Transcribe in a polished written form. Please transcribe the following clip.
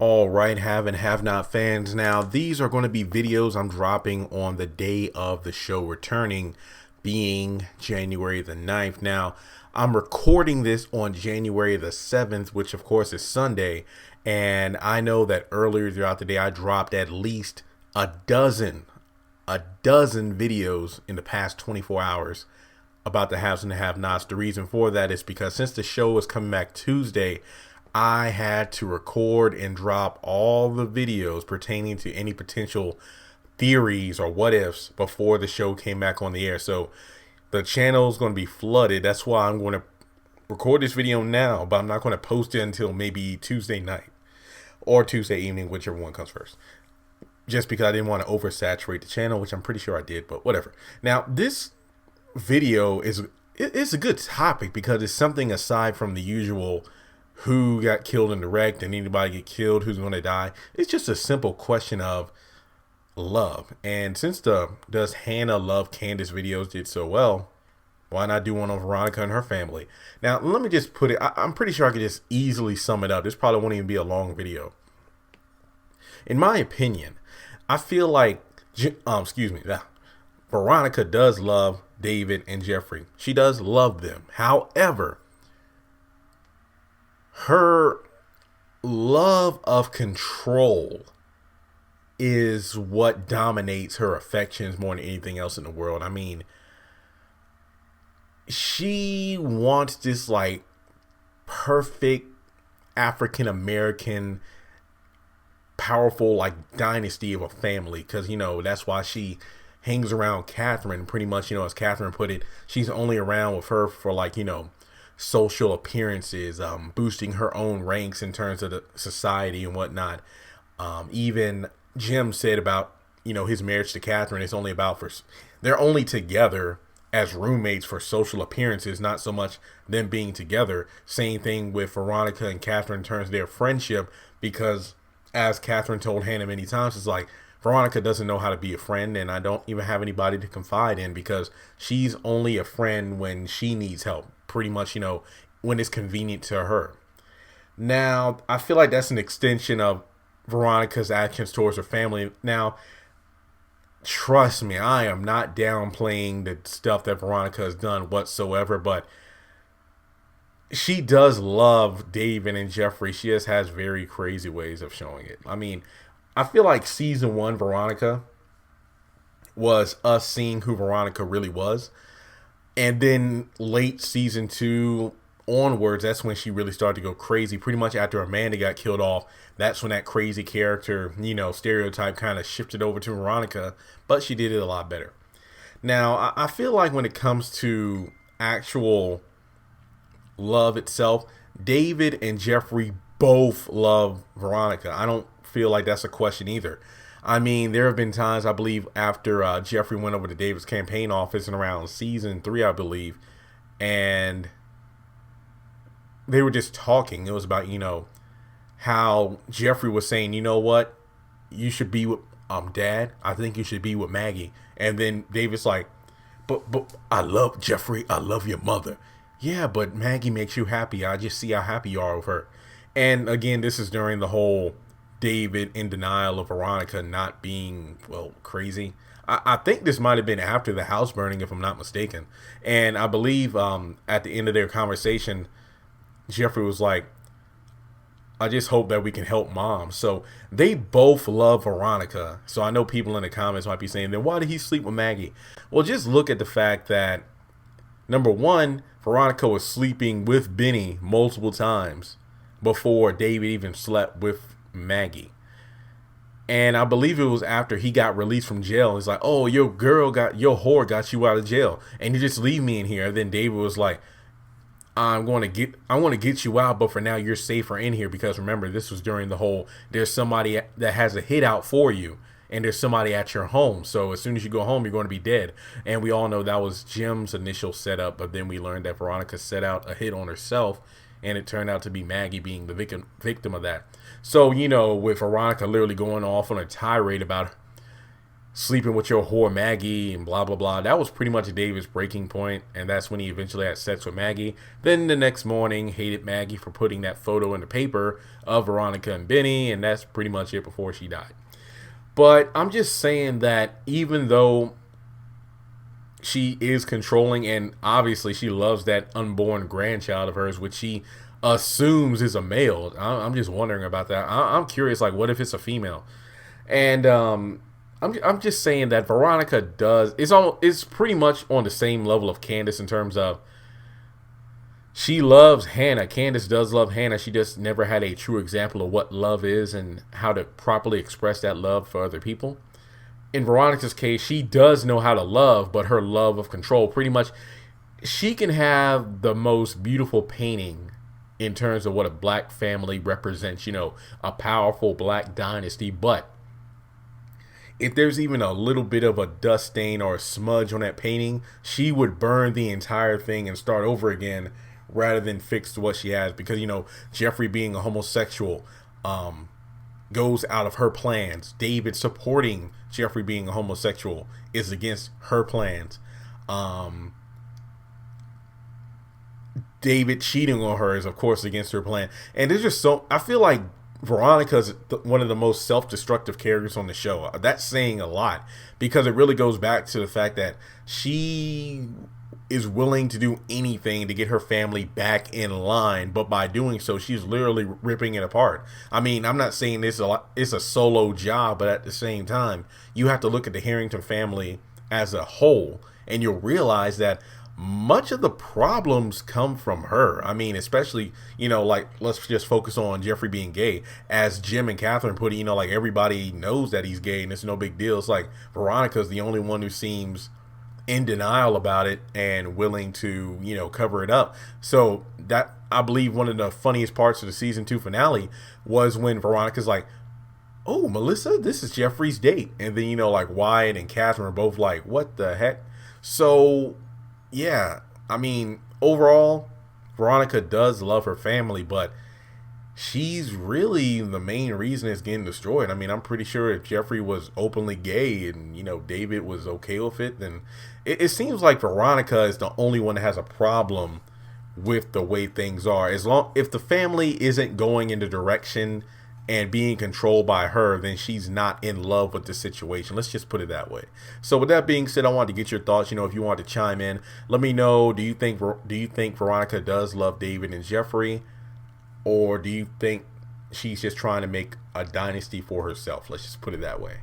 All right, have and have not fans. Now, these are going to be videos I'm dropping on the day of the show returning, being January the 9th. Now, I'm recording this on January the 7th, which of course is Sunday. And I know that earlier throughout the day, I dropped at least a dozen videos in the past 24 hours about the haves and the have-nots. The reason for that is because since the show is coming back Tuesday, I had to record and drop all the videos pertaining to any potential theories or what ifs before the show came back on the air. So the channel is going to be flooded. That's why I'm going to record this video now, but I'm not going to post it until maybe Tuesday night or Tuesday evening, whichever one comes first. Just because I didn't want to oversaturate the channel, which I'm pretty sure I did, but whatever. Now, this video is a good topic because it's something aside from the usual who got killed in the wreck, did anybody get killed, who's going to die. It's just a simple question of love. And since the Does Hannah Love Candace videos did so well, why not do one on Veronica and her family? Now, let me just put it, I'm pretty sure I could just easily sum it up. This probably won't even be a long video. In my opinion, I feel like, Veronica does love David and Jeffrey. She does love them. However, her love of control is what dominates her affections more than anything else in the world. I mean, she wants this like perfect African American powerful like dynasty of a family, because that's why she hangs around Catherine pretty much. As Catherine put it, she's only around with her for like social appearances, boosting her own ranks in terms of the society and whatnot. Even Jim said about his marriage to Catherine, it's only about they're only together as roommates for social appearances, not so much them being together. Same thing with Veronica and Catherine in terms of their friendship, because as Catherine told Hannah many times, it's like Veronica doesn't know how to be a friend, and I don't even have anybody to confide in because she's only a friend when she needs help, pretty much, when it's convenient to her. Now, I feel like that's an extension of Veronica's actions towards her family. Now, trust me, I am not downplaying the stuff that Veronica has done whatsoever, but she does love David and Jeffrey. She just has very crazy ways of showing it. I mean, I feel like season 1 Veronica was us seeing who Veronica really was. And then late season 2 onwards, that's when she really started to go crazy. Pretty much after Amanda got killed off, that's when that crazy character, stereotype kind of shifted over to Veronica. But she did it a lot better. Now, I feel like when it comes to actual love itself, David and Jeffrey both love Veronica. I don't feel like that's a question either. I mean, there have been times, I believe, after Jeffrey went over to David's campaign office in around season 3, I believe, and they were just talking. It was about, how Jeffrey was saying, you know what, you should be with Dad. I think you should be with Maggie. And then David's like, but I love Jeffrey. I love your mother. Yeah, but Maggie makes you happy. I just see how happy you are with her. And again, this is during the whole David in denial of Veronica not being, crazy. I think this might have been after the house burning, if I'm not mistaken. And I believe at the end of their conversation, Jeffrey was like, I just hope that we can help Mom. So they both love Veronica. So I know people in the comments might be saying, then why did he sleep with Maggie? Well, just look at the fact that, number one, Veronica was sleeping with Benny multiple times before David even slept with Maggie. And I believe it was after he got released from jail. He's like, oh, your whore got you out of jail, and you just leave me in here. And then David was like, I want to get you out, but for now you're safer in here, because remember, this was during the whole, there's somebody that has a hit out for you, and there's somebody at your home. So as soon as you go home, you're going to be dead. And we all know that was Jim's initial setup, but then we learned that Veronica set out a hit on herself, and it turned out to be Maggie being the victim of that. So, with Veronica literally going off on a tirade about sleeping with your whore Maggie and blah blah blah. That was pretty much David's breaking point, and that's when he eventually had sex with Maggie. Then the next morning, hated Maggie for putting that photo in the paper of Veronica and Benny, and that's pretty much it before she died. But I'm just saying that even though she is controlling, and obviously she loves that unborn grandchild of hers, which she assumes is a male. I'm just wondering about that. I'm curious, like, what if it's a female? And I'm just saying that Veronica is pretty much on the same level of Candace in terms of she loves Hanna. Candace does love Hanna. She just never had a true example of what love is and how to properly express that love for other people. In Veronica's case, she does know how to love, but her love of control, pretty much, she can have the most beautiful painting in terms of what a black family represents, a powerful black dynasty. But if there's even a little bit of a dust stain or a smudge on that painting, she would burn the entire thing and start over again rather than fix what she has. Because, Jeffrey being a homosexual goes out of her plans. David supporting Jeffrey being a homosexual is against her plans. David cheating on her is, of course, against her plan. And there's just I feel like Veronica's one of the most self-destructive characters on the show. That's saying a lot, because it really goes back to the fact that she is willing to do anything to get her family back in line, but by doing so, she's literally ripping it apart. I mean, I'm not saying it's a solo job, but at the same time, you have to look at the Harrington family as a whole, and you'll realize that much of the problems come from her. I mean, especially, like, let's just focus on Jeffrey being gay. As Jim and Catherine put it, like, everybody knows that he's gay and it's no big deal. It's like Veronica's the only one who seems in denial about it and willing to, cover it up. So that, I believe, one of the funniest parts of the season 2 finale was when Veronica's like, "Oh, Melissa, this is Jeffrey's date." And then, like, Wyatt and Catherine are both like, "What the heck?" So yeah, I mean, overall, Veronica does love her family, but she's really the main reason it's getting destroyed. I mean, I'm pretty sure if Jeffrey was openly gay and, David was okay with it, then it seems like Veronica is the only one that has a problem with the way things are. If the family isn't going in the direction and being controlled by her, then she's not in love with the situation. Let's just put it that way. So with that being said, I wanted to get your thoughts. If you want to chime in, let me know. Do you think Veronica does love David and Jeffrey, or do you think she's just trying to make a dynasty for herself? Let's just put it that way.